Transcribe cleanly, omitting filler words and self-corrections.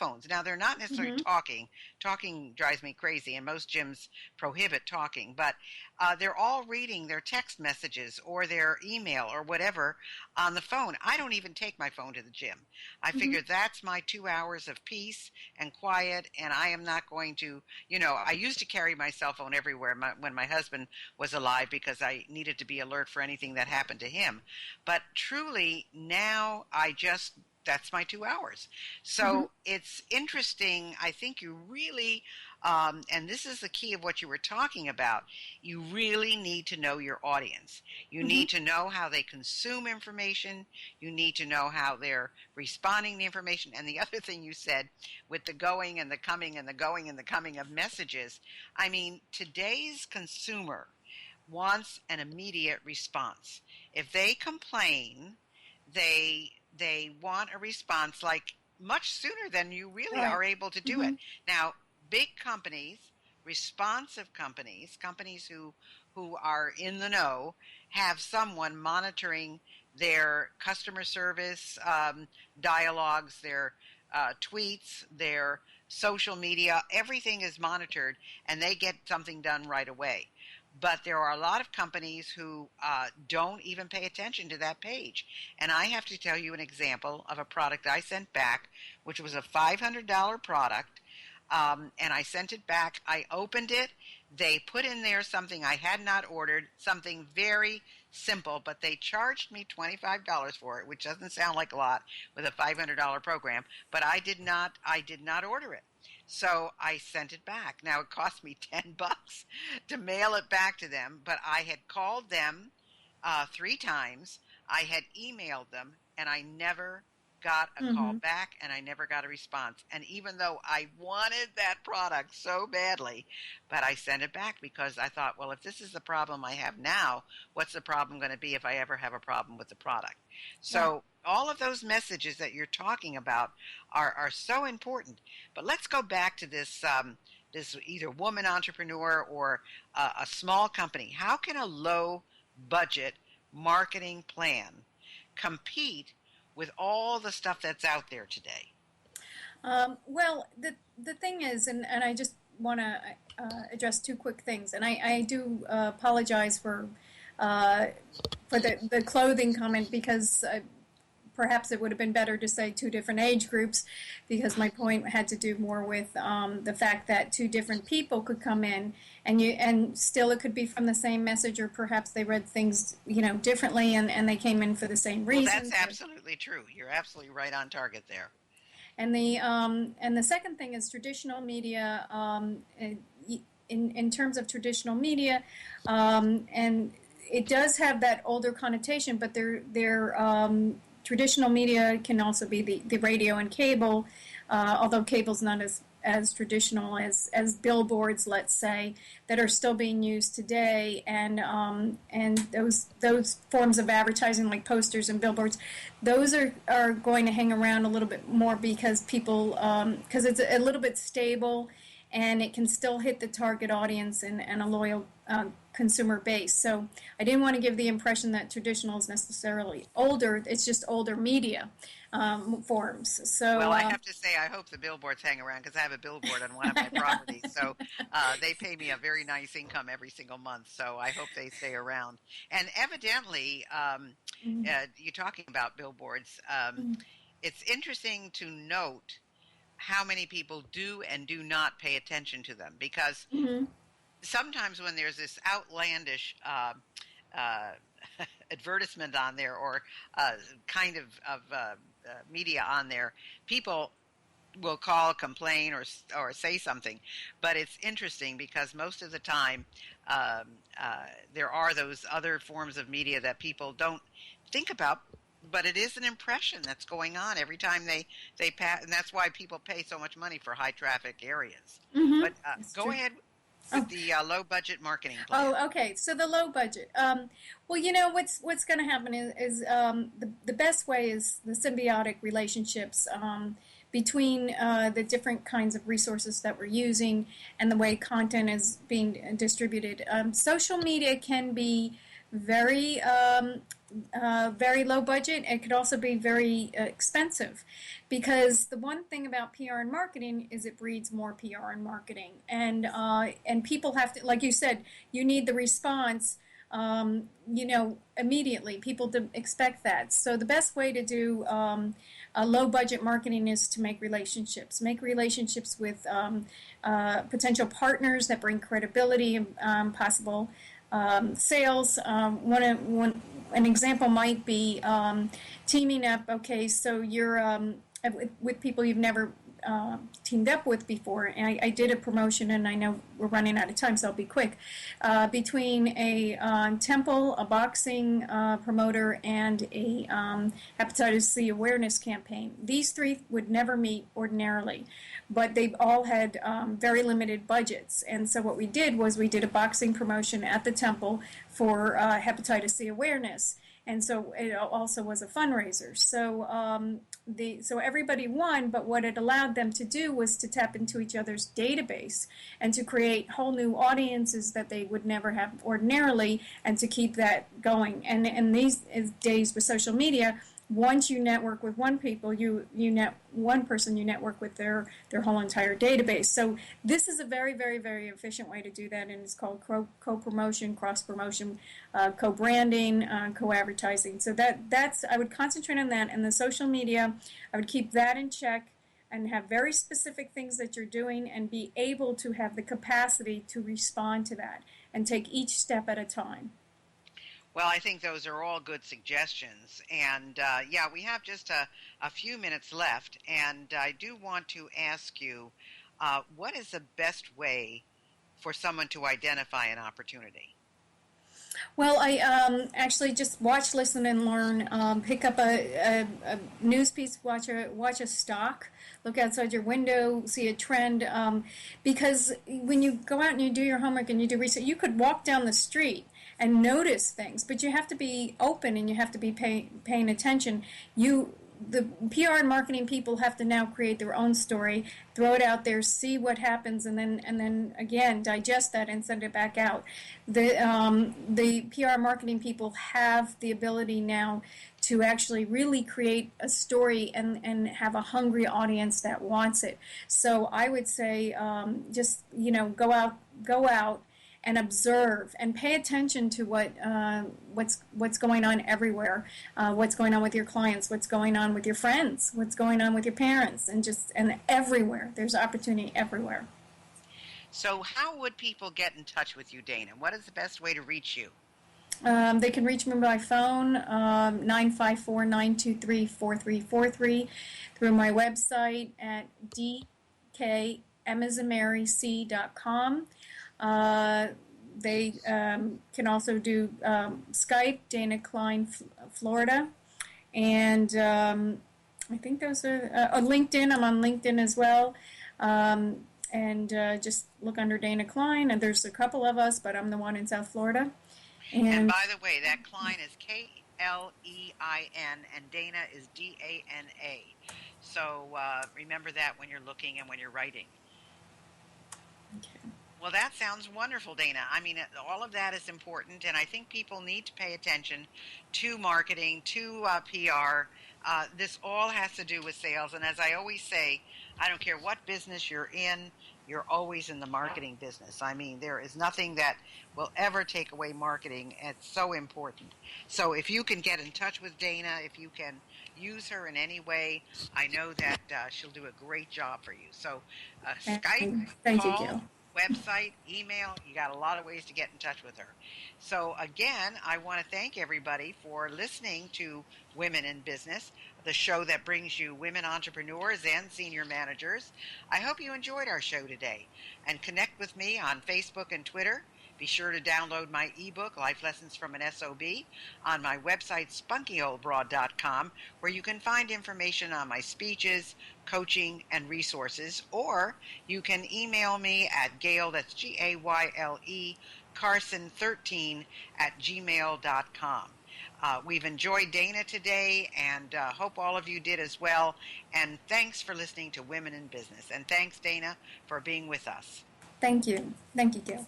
phones. Now, they're not necessarily talking. Talking drives me crazy, and most gyms prohibit talking. But they're all reading their text messages or their email or whatever on the phone. I don't even take my phone to the gym. I figure that's my 2 hours of peace and quiet, and I am not going to, I used to carry my cell phone everywhere when my husband was alive because I needed to be alert for anything that happened to him. But truly, now that's my 2 hours. So it's interesting. I think you really, and this is the key of what you were talking about, you really need to know your audience. You need to know how they consume information. You need to know how they're responding to information. And the other thing you said with the going and the coming and the going and the coming of messages, I mean, today's consumer wants an immediate response. If they complain, they want a response like much sooner than you really are able to do it. Now, big companies, responsive companies who are in the know, have someone monitoring their customer service dialogues, their tweets, their social media. Everything is monitored, and they get something done right away. But there are a lot of companies who don't even pay attention to that page. And I have to tell you an example of a product I sent back, which was a $500 product, and I sent it back. I opened it. They put in there something I had not ordered, something very simple, but they charged me $25 for it, which doesn't sound like a lot with a $500 program, but I did not order it. So I sent it back. Now, it cost me $10 to mail it back to them, but I had called them 3 times. I had emailed them, and I never got a call back, and I never got a response. And even though I wanted that product so badly, but I sent it back because I thought, well, if this is the problem I have now, what's the problem going to be if I ever have a problem with the product? So all of those messages that you're talking about are so important. But let's go back to this this either woman entrepreneur or a small company. How can a low budget marketing plan compete with all the stuff that's out there today? Well, the thing is, and I just want to address 2 quick things, and I do apologize for the clothing comment because perhaps it would have been better to say 2 different age groups, because my point had to do more with the fact that 2 different people could come in, and still it could be from the same message, or perhaps they read things differently, and they came in for the same reason. Well, that's absolutely true. You're absolutely right on target there. And the second thing is traditional media. In terms of traditional media, and it does have that older connotation, but they're traditional media can also be the radio and cable, although cable's not as traditional as billboards, let's say, that are still being used today, and those forms of advertising like posters and billboards, those are going to hang around a little bit more because people because it's a little bit stable, and it can still hit the target audience and a loyal consumer base. So I didn't want to give the impression that traditional is necessarily older. It's just older media forms. So, well, I have to say, I hope the billboards hang around because I have a billboard on one of my properties. So they pay me a very nice income every single month. So I hope they stay around. And evidently, you're talking about billboards. It's interesting to note how many people do and do not pay attention to them, because sometimes when there's this outlandish advertisement on there or kind of media on there, people will call, complain, or say something. But it's interesting because most of the time there are those other forms of media that people don't think about. But it is an impression that's going on every time they pass, and that's why people pay so much money for high traffic areas. But go ahead with the low budget marketing plan. Oh, okay. So the low budget. Well, what's going to happen is the best way is the symbiotic relationships between the different kinds of resources that we're using and the way content is being distributed. Social media can be very low budget. It could also be very expensive, because the one thing about PR and marketing is it breeds more PR and marketing, and people have to, like you said, you need the response. Immediately. People expect that. So the best way to do a low budget marketing is to make relationships. Make relationships with potential partners that bring credibility and possible sales. An example might be teaming up. Okay, so you're with people you've never teamed up with before. And I did a promotion, and I know we're running out of time, so I'll be quick. Between a temple, a boxing promoter, and a hepatitis C awareness campaign. These three would never meet ordinarily, but they've all had very limited budgets. And so what we did was we did a boxing promotion at the temple for hepatitis C awareness. And so it also was a fundraiser. So everybody won, but what it allowed them to do was to tap into each other's database and to create whole new audiences that they would never have ordinarily, and to keep that going. And in these days with social media, once you network with one person, you network with their whole entire database. So this is a very, very, very efficient way to do that, and it's called co-promotion, cross-promotion, co-branding, co-advertising. So that's I would concentrate on that, and the social media, I would keep that in check and have very specific things that you're doing, and be able to have the capacity to respond to that and take each step at a time. Well, I think those are all good suggestions. And we have just a few minutes left. And I do want to ask you, what is the best way for someone to identify an opportunity? Well, I actually just watch, listen, and learn. Pick up a news piece, watch a stock, look outside your window, see a trend. Because when you go out and you do your homework and you do research, you could walk down the street and notice things, but you have to be open and you have to be paying attention. The PR and marketing people have to now create their own story, throw it out there, see what happens, and then again digest that and send it back out. The PR marketing people have the ability now to actually really create a story and have a hungry audience that wants it. So I would say just go out and observe and pay attention to what's going on everywhere, what's going on with your clients, what's going on with your friends, what's going on with your parents, and everywhere. There's opportunity everywhere. So how would people get in touch with you, Dana? What is the best way to reach you? They can reach me by phone, 954-923-4343, through my website at dkmazamary.com. They can also do Skype, Dana Klein, Florida, and I think those are LinkedIn. I'm on LinkedIn as well, and just look under Dana Klein, and there's a couple of us, but I'm the one in South Florida. And by the way, that Klein is Klein, and Dana is Dana. So remember that when you're looking and when you're writing. Okay. Well, that sounds wonderful, Dana. I mean, all of that is important, and I think people need to pay attention to marketing, to PR. This all has to do with sales, and as I always say, I don't care what business you're in, you're always in the marketing business. I mean, there is nothing that will ever take away marketing. It's so important. So if you can get in touch with Dana, if you can use her in any way, I know that she'll do a great job for you. So Skype, call, website, email, you got a lot of ways to get in touch with her. So again, I want to thank everybody for listening to Women in Business, the show that brings you women entrepreneurs and senior managers. I hope you enjoyed our show today, and connect with me on Facebook and Twitter. Be sure to download my ebook, Life Lessons from an SOB, on my website, spunkyoldbroad.com, where you can find information on my speeches, coaching, and resources. Or you can email me at Gayle, that's Gayle, Carson13 at gmail.com. We've enjoyed Dana today, and hope all of you did as well. And thanks for listening to Women in Business. And thanks, Dana, for being with us. Thank you. Thank you, Gayle.